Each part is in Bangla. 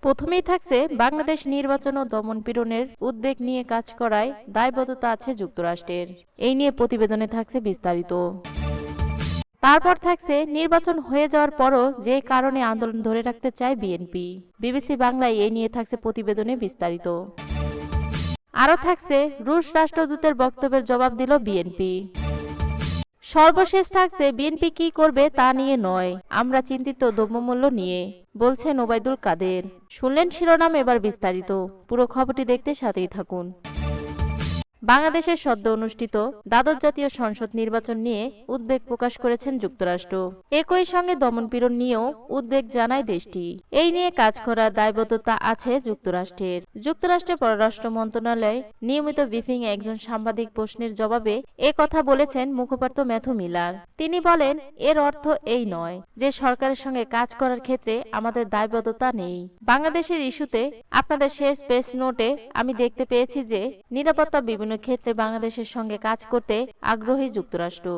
প্রথমেই থাকছে বাংলাদেশ নির্বাচন ও দমনপীড়নের উদ্বেগ নিয়ে কাজ করায় দায়বদ্ধতা আছে যুক্তরাষ্ট্রের। এই নিয়ে প্রতিবেদনে থাকছে বিস্তারিত। তারপর থাকছে নির্বাচন হয়ে যাওয়ার পরও যে কারণে আন্দোলন ধরে রাখতে চায় বিএনপি। বিবিসি বাংলায় এই নিয়ে থাকছে প্রতিবেদনে বিস্তারিত। আরও থাকছে রুশ রাষ্ট্রদূতের বক্তব্যের জবাব দিল বিএনপি। সর্বশেষ থাকছে বিএনপি কি করবে তা নিয়ে নয়, আমরা চিন্তিত দ্রব্যমূল্য নিয়ে, বলছেন ওবায়দুল কাদের। শুনলেন শিরোনাম, এবার বিস্তারিত। পুরো খবরটি দেখতে সাথেই থাকুন। বাংলাদেশের সদ্য অনুষ্ঠিত দ্বাদশ জাতীয় সংসদ নির্বাচন নিয়ে উদ্বেগ প্রকাশ করেছেন যুক্তরাষ্ট্র। একই সঙ্গে দমনপীড়ন নিয়েও উদ্বেগ জানায় দেশটি। এই নিয়ে কাজ করার দায়বদ্ধতা আছে যুক্তরাষ্ট্রের। যুক্তরাষ্ট্রের পররাষ্ট্র মন্ত্রণালয় নিয়মিত ব্রিফিংয়ে একজন সাংবাদিক প্রশ্নের জবাবে এ কথা বলেছেন মুখপাত্র ম্যাথু মিলার। তিনি বলেন, এর অর্থ এই নয় যে সরকারের সঙ্গে কাজ করার ক্ষেত্রে আমাদের দায়বদ্ধতা নেই। বাংলাদেশের ইস্যুতে আপনাদের শেষ প্রেস নোটে আমি দেখতে পেয়েছি যে নিরাপত্তা বিভিন্ন ক্ষেত্রে বাংলাদেশের সঙ্গে কাজ করতে আগ্রহী যুক্তরাষ্ট্র।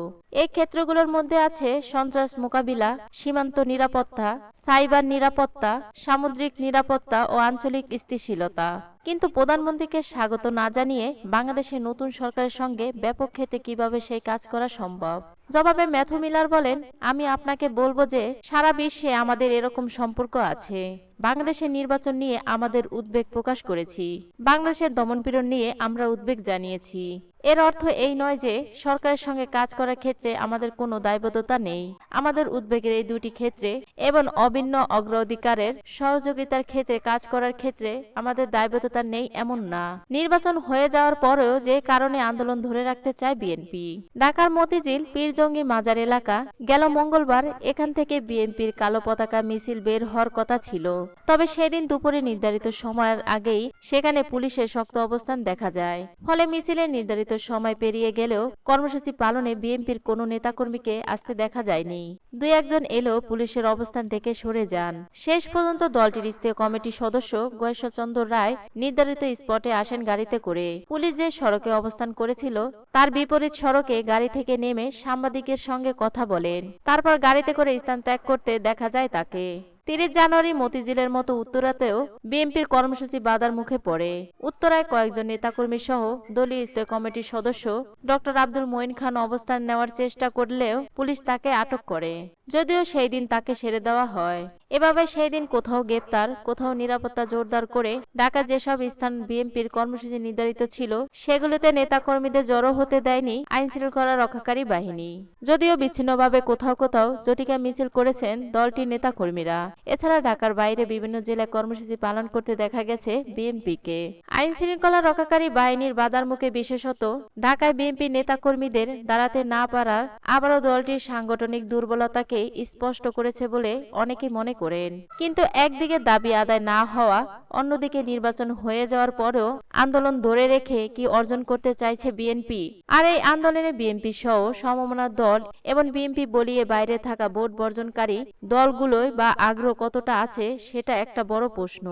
এই ক্ষেত্রগুলোর মধ্যে আছে সন্ত্রাস মোকাবিলা, সীমান্ত নিরাপত্তা, সাইবার নিরাপত্তা, সামুদ্রিক নিরাপত্তা ও আঞ্চলিক স্থিতিশীলতা। কিন্তু প্রধানমন্ত্রীকে স্বাগত না জানিয়ে বাংলাদেশের নতুন সরকারের সঙ্গে ব্যাপক ক্ষেত্রে কিভাবে সেই কাজ করা সম্ভব? জবাবে ম্যাথু মিলার বলেন, আমি আপনাকে বলবো যে সারা বিশ্বে আমাদের এরকম সম্পর্ক আছে। বাংলাদেশের নির্বাচন নিয়ে আমাদের উদ্বেগ প্রকাশ করেছি। বাংলাদেশের দমনপীড়ন নিয়ে আমরা উদ্বেগ জানিয়েছি। এর অর্থ এই নয় যে সরকারের সঙ্গে কাজ করার ক্ষেত্রে আমাদের কোনো দায়বদ্ধতা নেই। আমাদের উদ্বেগের এই দুটি ক্ষেত্রে এবং অভিন্ন অগ্রাধিকারের সহযোগিতার ক্ষেত্রে কাজ করার ক্ষেত্রে আমাদের দায়বদ্ধতা নেই এমন না। নির্বাচন হয়ে যাওয়ার পরেও যে কারণে আন্দোলন ধরে রাখতে চায় বিএনপি। ঢাকার মতিঝিল পীরজঙ্গি মাজার এলাকা গেল মঙ্গলবার এখান থেকে বিএনপির কালো পতাকা মিছিল বের হওয়ার কথা ছিল। তবে সেদিন দুপুরে নির্ধারিত সময়ের আগেই সেখানে পুলিশের শক্ত অবস্থান দেখা যায়। ফলে মিছিলের নির্ধারিত সময় পেরিয়ে গেলেও কর্মসূচি পালনে বিএনপির কোনো নেতাকর্মীকে আসতে দেখা যায়নি। দুই একজন এলেও পুলিশের অবস্থান থেকে সরে যান। শেষ পর্যন্ত দলটির স্থায়ী কমিটির সদস্য গয়েশ্বরচন্দ্র রায় নির্ধারিত স্পটে আসেন গাড়িতে করে। পুলিশ যে সড়কে অবস্থান করেছিল তার বিপরীত সড়কে গাড়ি থেকে নেমে সাংবাদিকের সঙ্গে কথা বলেন। তারপর গাড়িতে করে স্থান ত্যাগ করতে দেখা যায় তাকে। 30 জানুয়ারি মতিঝিলের মতো উত্তরাতেও বিএনপির কর্মসূচি বাধার মুখে পড়ে। উত্তরায় কয়েকজন নেতাকর্মী সহ দলীয় স্থায়ী কমিটির সদস্য ডক্টর আব্দুল মঈন খান অবস্থান নেওয়ার চেষ্টা করলেও পুলিশ তাকে আটক করে, যদিও সেই দিন তাকে ছেড়ে দেওয়া হয়। এভাবে সেই দিন কোথাও গ্রেপ্তার, কোথাও নিরাপত্তা জোরদার করে ঢাকার যেসব স্থান বিএনপির কর্মসূচি নির্ধারিত ছিল সেগুলোতে নেতাকর্মীদের জড়ো হতে দেয়নি আইনশৃঙ্খলা রক্ষাকারী বাহিনী। যদিও বিচ্ছিন্নভাবে কোথাও কোথাও জটিকা মিছিল করেছেন দলটির নেতাকর্মীরা। এছাড়া ঢাকার বাইরে বিভিন্ন জেলায় কর্মসূচি পালন করতে দেখা গেছে বিএনপিকে। আইন শৃঙ্খলা রক্ষাকারী বাহিনীর বাধার মুখে বিশেষত ঢাকায় বিএনপি নেতাকর্মীদের দাঁড়াতে না পারার আবারও দলটির সাংগঠনিক দুর্বলতাকে স্পষ্ট করেছে বলে অনেকে মনে করেন। কিন্তু একদিকে দাবি আদায় না হওয়া, অন্যদিকে নির্বাচন হয়ে যাওয়ার পরেও আন্দোলন ধরে রেখে কি অর্জন করতে চাইছে বিএনপি? আর এই আন্দোলনে বিএনপি সহ সমমনা দল এবং বিএনপি বলিয়ে বাইরে থাকা ভোট বর্জনকারী দলগুলোই বা আগ্রহ কতটা আছে সেটা একটা বড় প্রশ্ন।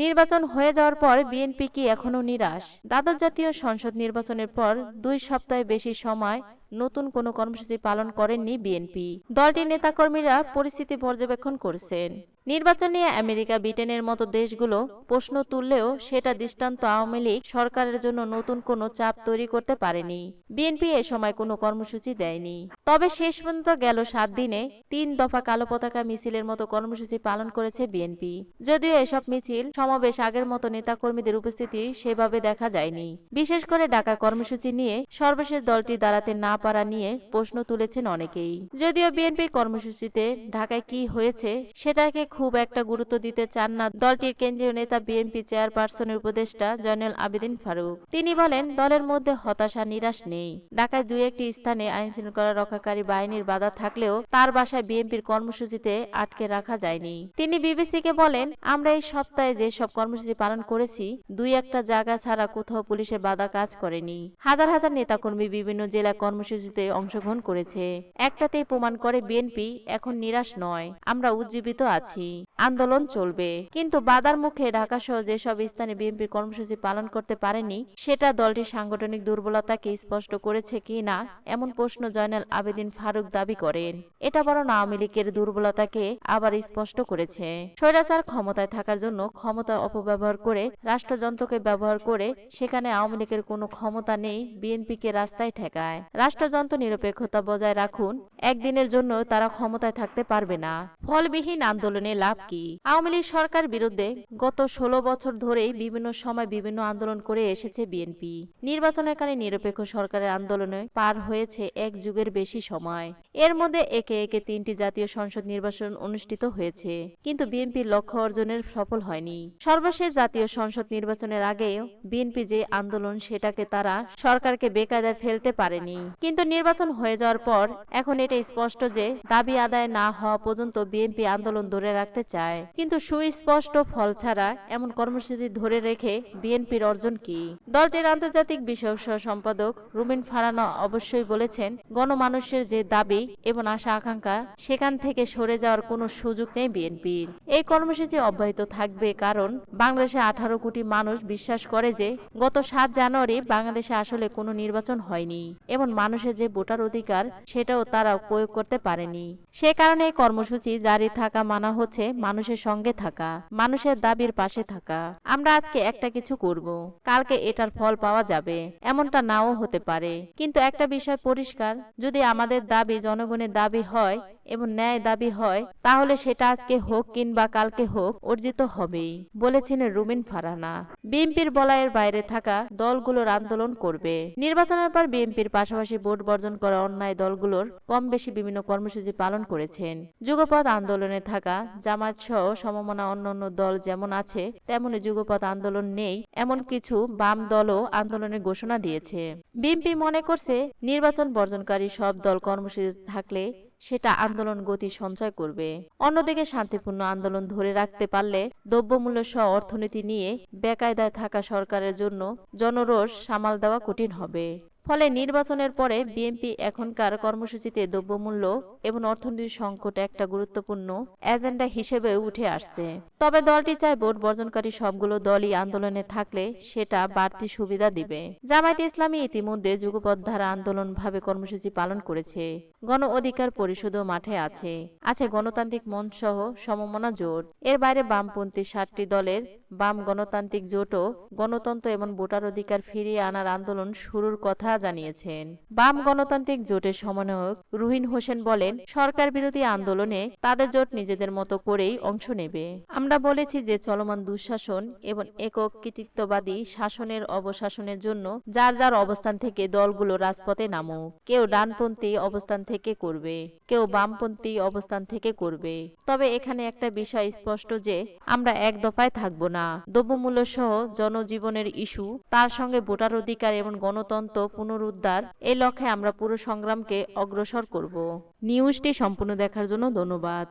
নির্বাচন হয়ে যাওয়ার পর বিএনপি কি এখনো নিরাশ? দ্বাদশ জাতীয় সংসদ নির্বাচনের পর 2 সপ্তাহের বেশি সময় নতুন কোনো কর্মসূচি পালন করেননি বিএনপি। দলটির নেতাকর্মীরা পরিস্থিতি পর্যবেক্ষণ করছেন। নির্বাচন নিয়ে আমেরিকা, ব্রিটেনের মতো দেশগুলো প্রশ্ন তুললেও সেটা দৃষ্টান্ত আওয়ামী লীগ সরকারের জন্য নতুন কোনো চাপ তৈরি করতে পারেনি। বিএনপি এ সময় কোনো কর্মসূচি দেয়নি। তবে শেষ পর্যন্ত গেল 7 দিনে 3 দফা কালো পতাকা মিছিলের মতো কর্মসূচি পালন করেছে বিএনপি। যদিও এসব মিছিল সমাবেশ আগের মতো নেতাকর্মীদের উপস্থিতি সেভাবে দেখা যায়নি। বিশেষ করে ঢাকা কর্মসূচি নিয়ে সর্বশেষ দলটি দাঁড়াতে না পারা নিয়ে প্রশ্ন তুলেছেন অনেকেই। যদিও বিএনপির কর্মসূচিতে ঢাকায় কি হয়েছে সেটাকে খুব একটা গুরুত্ব দিতে চান না দলটির কেন্দ্রীয় নেতা বিএনপি চেয়ারপারসনের উপদেষ্টা জয়নুল আবেদিন ফারুক। তিনি বলেন, দলের মধ্যে হতাশা নিরাশ নেই। ঢাকায় 2-1টি স্থানে আইন শৃঙ্খলা রক্ষাকারী বাহিনীর বাধা থাকলেও তার বাসায় বিএনপির কর্মসূচিতে আটকে রাখা যায়নি। তিনি বিবিসিকে বলেন, আমরা এই সপ্তাহে যে সব কর্মসূচি পালন করেছি 2-1টা জায়গা ছাড়া কোথাও পুলিশের বাধা কাজ করেনি। হাজার হাজার নেতাকর্মী বিভিন্ন জেলা কর্মসূচিতে অংশগ্রহণ করেছে। একটাতেই প্রমাণ করে বিএনপি এখন নিরাশ নয়, আমরা উজ্জীবিত আছি। মাসব্যাপী আন্দোলন চলবে। কিন্তু বাধার মুখে ঢাকা সহ যেসব স্থানে বিএনপির কর্মসূচি পালন করতে পারেনি সেটা দলটির সাংগঠনিক দুর্বলতাকে স্পষ্ট করেছে কি না এমন প্রশ্ন জয়নাল আবেদিন ফারুক দাবি করেন। এটা বরং আওয়ামী লীগের দুর্বলতাকে আবার স্পষ্ট করেছে। স্বৈরাচার ক্ষমতায় থাকার জন্য ক্ষমতা অপব্যবহার করে রাষ্ট্রযন্ত্রকে ব্যবহার করে সেখানে আওয়ামী লীগের কোনো ক্ষমতা নেই বিএনপিকে রাস্তায় ঠেকায়। রাষ্ট্রযন্ত্র নিরপেক্ষতা বজায় রাখুন, একদিনের জন্য তারা ক্ষমতায় থাকতে পারবে না। ফলবিহীন আন্দোলনে লাভ কি? আওয়ামী লীগ সরকার বিরুদ্ধে গত 16 বছর ধরেই বিভিন্ন সময় বিভিন্ন আন্দোলন করে এসেছে বিএনপি। নির্বাচনের কালে নিরপেক্ষ সরকারের আন্দোলনে পার হয়েছে এক যুগের বেশি সময়। এর মধ্যে একে একে 3টি জাতীয় সংসদ নির্বাচন অনুষ্ঠিত হয়েছে, কিন্তু বিএনপির লক্ষ্য অর্জনের সফল হয়নি। সর্বশেষ জাতীয় সংসদ নির্বাচনের আগেও বিএনপি যে আন্দোলন সেটাকে তারা সরকারকে বেকায়দায় ফেলতে পারেনি। কিন্তু নির্বাচন হয়ে যাওয়ার পর এখন এটা স্পষ্ট যে দাবি আদায় না হওয়া পর্যন্ত বিএনপি আন্দোলন ধরে রাখতে চায়। কিন্তু সুস্পষ্ট ফল ছাড়া এমন কর্মসূচি ধরে রেখে বিএনপির অর্জন কি? দলটির আন্তর্জাতিক বিষয়ক সম্পাদক রুমিন ফারহানা অবশ্যই বলেছেন, গণমানুষের যে দাবি এবং আশা আকাঙ্ক্ষা সেখান থেকে সরে যাওয়ার কোনো সুযোগ নেই বিএনপির। এই কর্মসূচি অব্যাহত থাকবে কারণ বাংলাদেশে 18 কোটি মানুষ বিশ্বাস করে যে গত 7 জানুয়ারি বাংলাদেশে আসলে কোনো নির্বাচন হয়নি এবং মানুষের যে ভোটার অধিকার সেটাও তারা প্রয়োগ করতে পারেনি। সে কারণে এই কর্মসূচি জারি থাকা মানা হচ্ছে মানুষের সঙ্গে থাকা, মানুষের দাবির পাশে থাকা। আমরা আজকে একটা কিছু করব, কালকে এটার ফল পাওয়া যাবে এমনটা নাও হতে পারে, কিন্তু একটা বিষয় পরিষ্কার, যদি আমাদের দাবি জনগণের দাবি হয় এবং ন্যায় দাবি হয় তাহলে সেটা আজকে হোক কিংবা কালকে হোক অর্জিত হবেই, বলেছিলেন রুমিন ফারহানা। বিএনপির বলয়ের বাইরে থাকা দলগুলোর আন্দোলন করবে। নির্বাচনের পর বিএনপির পাশাপাশি ভোট বর্জন করা অন্যায় দলগুলোর কম বেশি বিভিন্ন কর্মসূচি পালন করেছেন। যুগপৎ আন্দোলনে থাকা জামায়াত সহ সমমনা অন্যান্য দল যেমন আছে তেমনি যুগপৎ আন্দোলন নেই এমন কিছু বাম দলও আন্দোলনের ঘোষণা দিয়েছে। বিএনপি মনে করছে নির্বাচন বর্জনকারী সব দল কর্মসূচি থাকলে সেটা আন্দোলন গতি সঞ্চয় করবে। অন্যদিকে শান্তিপূর্ণ আন্দোলন ধরে রাখতে পারলে দ্রব্যমূল্য সহ অর্থনীতি নিয়ে বেকায়দায় থাকা সরকারের জন্য জনরোষ সামাল দেওয়া কঠিন হবে। ফলে নির্বাচনের পরে বিএনপি এখনকার কর্মসূচিতে দ্রব্যমূল্য এবং অর্থনৈতিক সংকট একটা গুরুত্বপূর্ণ এজেন্ডা হিসেবে উঠে আসছে। তবে দলটি চায় ভোট বর্জনকারী সবগুলো দলই আন্দোলনে থাকলে সেটা বাড়তি সুবিধা দিবে। জামায়াতে ইসলামী ইতিমধ্যে যুগপৎ ধারা আন্দোলন ভাবে কর্মসূচি পালন করেছে। গণ অধিকার পরিষদও মাঠে আছে গণতান্ত্রিক মঞ্চ সহ সমমনা জোট। এর বাইরে বামপন্থী 7টি দলের বাম গণতান্ত্রিক জোটও গণতন্ত্র এবং ভোটার অধিকার ফিরিয়ে আনার আন্দোলন শুরুর কথা জানিয়েছেন। বাম গণতান্ত্রিক জোটের সমন্বয়ক রুহিন হোসেন বলেন, সরকার বিরোধী আন্দোলনে তাদের জোট নিজেদের মতো করেই অংশ নেবে। আমরা বলেছি যে চলমান দুঃশাসন এবং একক কৃতিত্ববাদী শাসনের অবসানের জন্য যার যার অবস্থান থেকে দলগুলো রাজপথে নামুক। কেউ ডানপন্থী অবস্থান থেকে করবে, কেউ বামপন্থী অবস্থান থেকে করবে। তবে এখানে একটা বিষয় স্পষ্ট যে আমরা এক দফায় থাকব না। দ্রব্যমূল্য সহ জনজীবনের ইস্যু, তার সঙ্গে ভোটার অধিকার এবং গণতন্ত্র পুনরুদ্ধার, এই লক্ষ্যে আমরা পুরো সংগ্রামকে অগ্রসর করব। নিউজটি সম্পূর্ণ দেখার জন্য ধন্যবাদ।